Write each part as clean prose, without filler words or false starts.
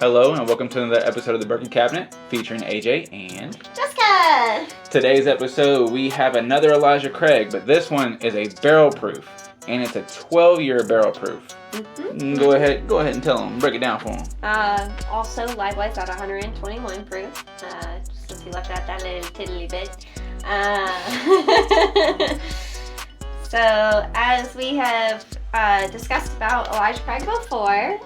Hello and welcome to another episode of the Bourky Cabinet featuring AJ and Jessica! Today's episode we have another Elijah Craig, but this one is a barrel proof and it's a 12-year barrel proof. Mm-hmm. Go ahead and tell them, break it down for them. Also likewise at 121 proof, just since we left out that little tiddly bit. So as we have discussed about Elijah Craig before,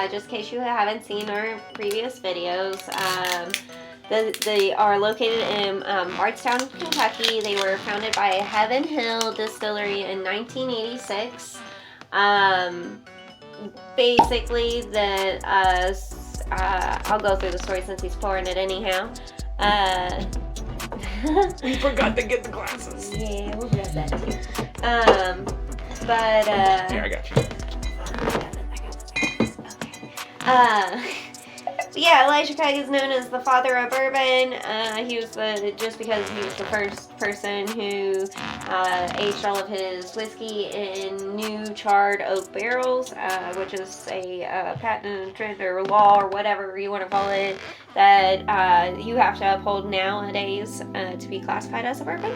just in case you haven't seen our previous videos, they are located in Bardstown, Kentucky. They were founded by Heaven Hill Distillery in 1986. Basically, I'll go through the story since he's pouring it anyhow. We forgot to get the glasses. Yeah, we'll grab that too. Here, I got you. Yeah, Elijah Craig is known as the father of bourbon. He was just because he was the first person who aged all of his whiskey in new charred oak barrels, which is a patent, trend, or law, or whatever you want to call it, that you have to uphold nowadays to be classified as a bourbon.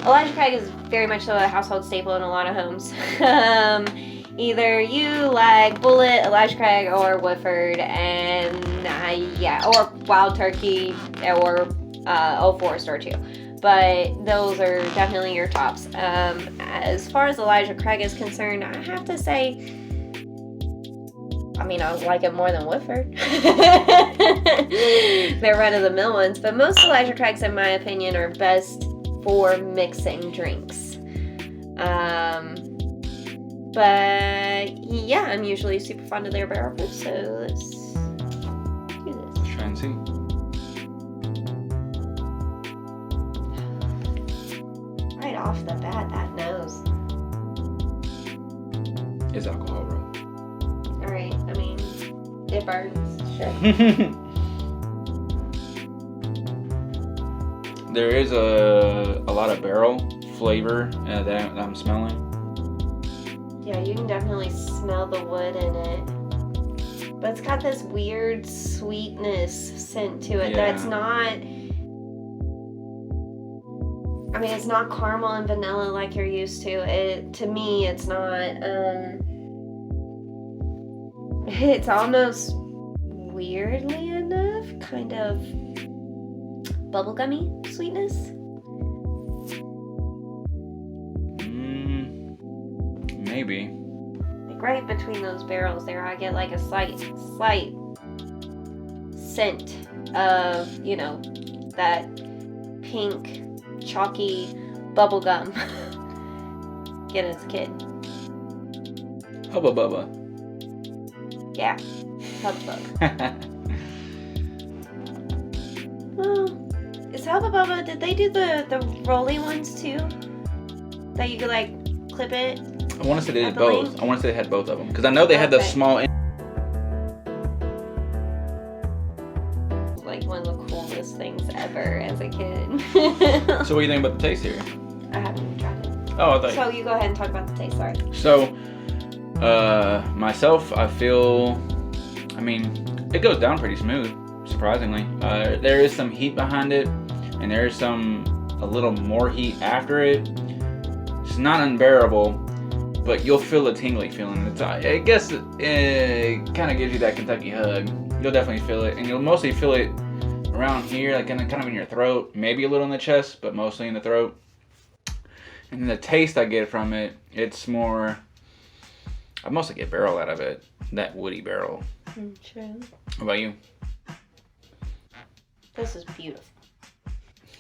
Elijah Craig is very much a household staple in a lot of homes. Either you like Bullet, Elijah Craig, or Woodford, and or Wild Turkey, or Old Forester too. But those are definitely your tops. As far as Elijah Craig is concerned, I have to say, I like it more than Woodford. They're run-of-the-mill ones, but most Elijah Craigs, in my opinion, are best for mixing drinks. But yeah, I'm usually super fond of their barrel proof, so let's do this. Let's try and see. Right off the bat, that nose. It's alcohol, bro. Alright, it burns. Sure. There is a lot of barrel flavor that I'm smelling. Yeah, you can definitely smell the wood in it. But it's got this weird sweetness scent to it that's not... it's not caramel and vanilla like you're used to. To me, it's not... it's almost, weirdly enough, kind of bubblegummy sweetness. Maybe. Like right between those barrels there, I get like a slight scent of, that pink, chalky bubble gum. Get as a kid. Hubba Bubba. Yeah, Hubba Bubba. Well, is Hubba Bubba, did they do the rolly ones too? That you could clip it? I want to say they did both. I want to say they had both of them. Because I know they had the small... one of the coolest things ever as a kid. So what do you think about the taste here? I haven't even tried it. Oh, I thought... So you go ahead and talk about the taste, sorry. So, myself, I feel... it goes down pretty smooth, surprisingly. There is some heat behind it, and there is a little more heat after it. It's not unbearable, but you'll feel a tingly feeling. I guess it kind of gives you that Kentucky hug. You'll definitely feel it, and you'll mostly feel it around here, kind of in your throat, maybe a little in the chest, but mostly in the throat. And then the taste I get from it, it's more... I mostly get barrel out of it, that woody barrel. True. What about you? This is beautiful.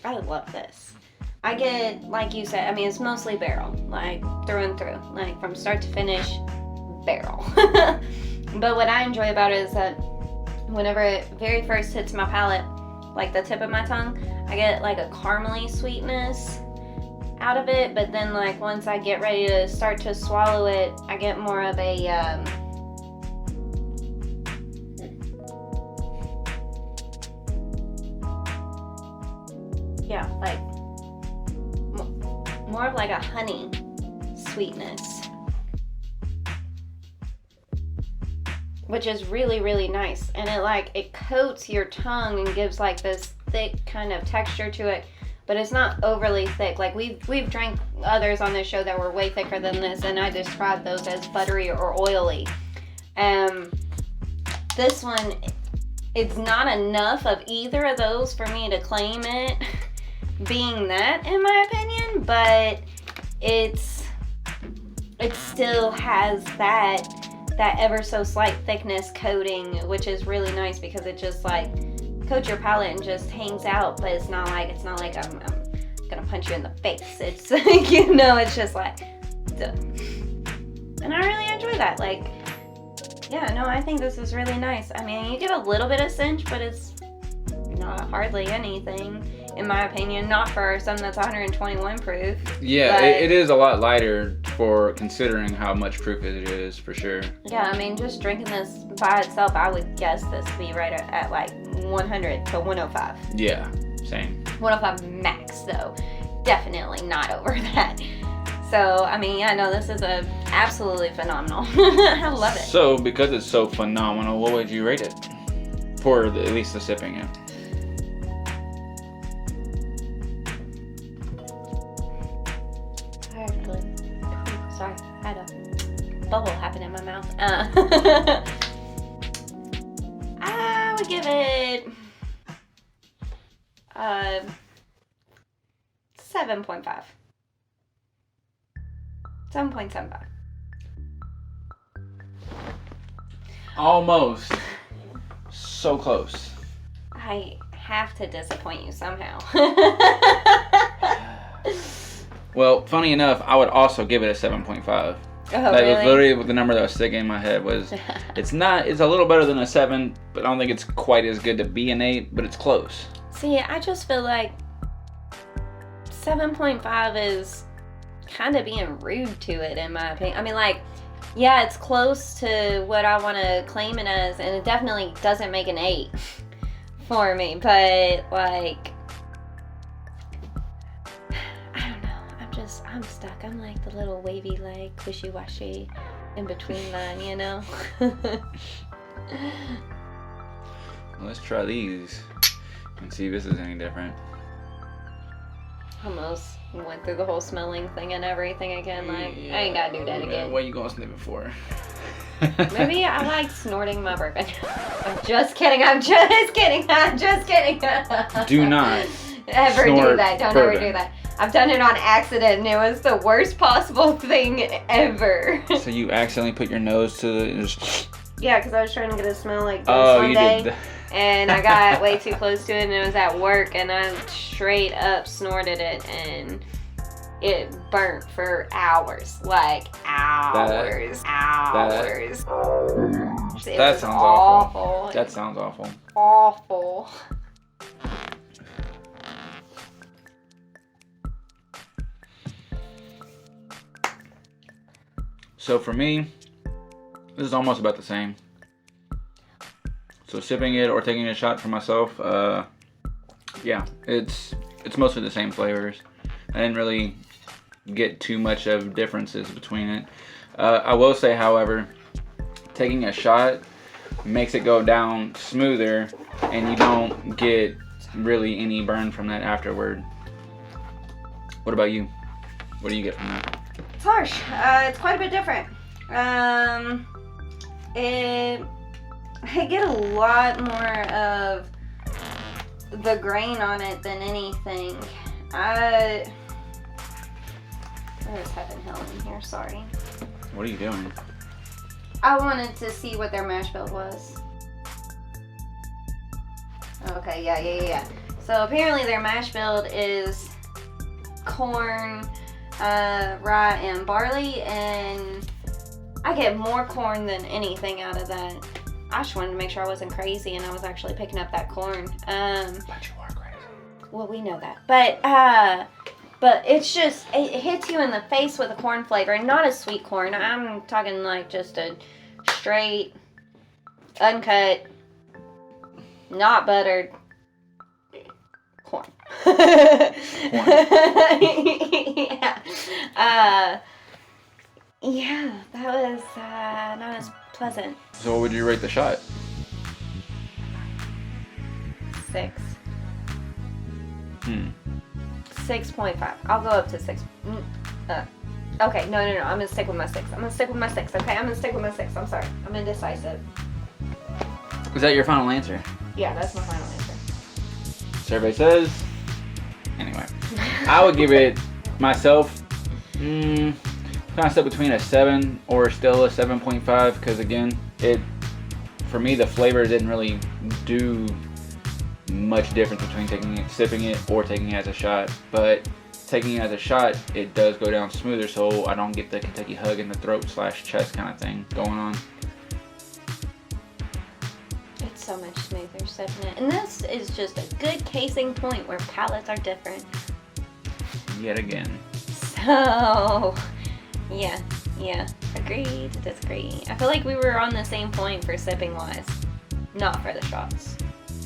I love this. I get, like you said, it's mostly barrel, through and through, from start to finish, barrel. But what I enjoy about it is that whenever it very first hits my palate, the tip of my tongue, I get a caramely sweetness out of it, but then once I get ready to start to swallow it, I get more of a more of a honey sweetness. which is really, really nice. And it coats your tongue and gives like this thick kind of texture to it, but it's not overly thick. Like we've drank others on this show that were way thicker than this, and I described those as buttery or oily. This one, it's not enough of either of those for me to claim it being that, in my opinion, but it still has that ever so slight thickness coating, which is really nice because it just like coats your palate and just hangs out, but it's not like I'm gonna punch you in the face. It's like, you know, it's just like, duh. And I really enjoy that. Like, yeah, no, I think this is really nice. I mean, you get a little bit of cinch, but it's not hardly anything, in my opinion. Not for something that's 121 proof. Yeah, it is a lot lighter for considering how much proof it is, for sure. Yeah, I mean, just drinking this by itself, I would guess this to be right at like 100 to 105. Yeah, same. 105 max, though. Definitely not over that. So, I mean, yeah, no, this is absolutely phenomenal. I love it. So, because it's so phenomenal, what would you rate it? For at least the sipping it. Sorry, I had a bubble happen in my mouth. I would give it 7.5. 7.75. Almost. So close. I have to disappoint you somehow. Well, funny enough, I would also give it a 7.5. Oh, that really? was literally the number that was sticking in my head. It's a little better than a 7, but I don't think it's quite as good to be an 8, but it's close. See, I just feel like 7.5 is kind of being rude to it, in my opinion. I mean, like, yeah, it's close to what I want to claim it as, and it definitely doesn't make an 8 for me, but, like, I don't know. I'm stuck. I'm like the little wavy leg, wishy-washy, in between line, you know? Let's try these and see if this is any different. Almost went through the whole smelling thing and everything again. Like, yeah, I ain't gotta do that again. What are you gonna sniff it for? Maybe I like snorting my bourbon. I'm just kidding. Do not ever snort do that. Don't bourbon. ever do that. I've done it on accident, and it was the worst possible thing ever. So you accidentally put your nose to the... Yeah, because I was trying to get a smell like this one day. Did that. And I got way too close to it, and it was at work, and I straight up snorted it, and it burnt for hours. Like, hours. That sounds awful. That sounds awful. Awful. So for me, this is almost about the same. So sipping it or taking a shot for myself, yeah, it's mostly the same flavors. I didn't really get too much of differences between it. I will say, however, taking a shot makes it go down smoother, and you don't get really any burn from that afterward. What about you? What do you get from that? It's harsh. It's quite a bit different. I get a lot more of the grain on it than anything. There's heaven hell in here, sorry. What are you doing? I wanted to see what their mash bill was. Okay, yeah. So apparently their mash build is corn, rye, and barley, and I get more corn than anything out of that. I just wanted to make sure I wasn't crazy and I was actually picking up that corn. But you are crazy. Well, we know that. But it's just, it hits you in the face with a corn flavor, and not a sweet corn. I'm talking like just a straight, uncut, not buttered corn. Yeah. Yeah, that was not as pleasant. So what would you rate the shot? 6. Hmm. 6.5. I'll go up to 6. Okay, no. I'm gonna stick with my 6. Okay, I'm gonna stick with my 6. I'm sorry. I'm indecisive. Is that your final answer? Yeah, that's my final answer. Survey says. Anyway, I would give it myself. Kind of stuck between a 7 or still a 7.5 because again, for me the flavor didn't really do much difference between sipping it or taking it as a shot. But taking it as a shot, it does go down smoother, so I don't get the Kentucky hug in the throat / chest kind of thing going on. It's so much smoother sipping it. And this is just a good casing point where palates are different. Yet again. So, yeah. Agree to disagree. I feel like we were on the same point for sipping wise. Not for the shots.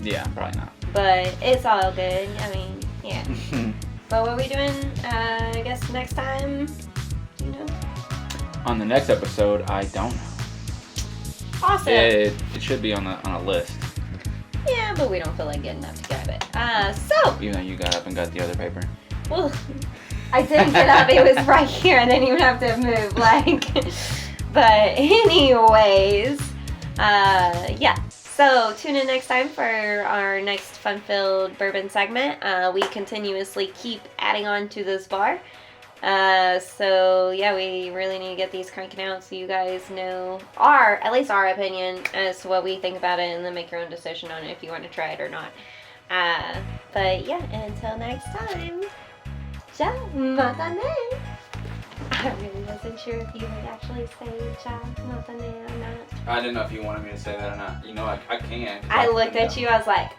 Yeah, probably not. But it's all good. I mean, yeah. But what are we doing, I guess, next time? Do you know? On the next episode, I don't know. Awesome. It should be on a list. Yeah, but we don't feel like getting up to grab it. So. Even though you got up and got the other paper. Well, I didn't get up. It was right here. I didn't even have to move. But anyways, yeah. So tune in next time for our next fun-filled bourbon segment. We continuously keep adding on to this bar. So yeah, we really need to get these cranking out so you guys know at least our opinion as to what we think about it, and then make your own decision on if you want to try it or not. But yeah, until next time. Ja, matane. I really wasn't sure if you would actually say ja, matane or not. I didn't know if you wanted me to say that or not. You know, I can. I looked at you, I was like,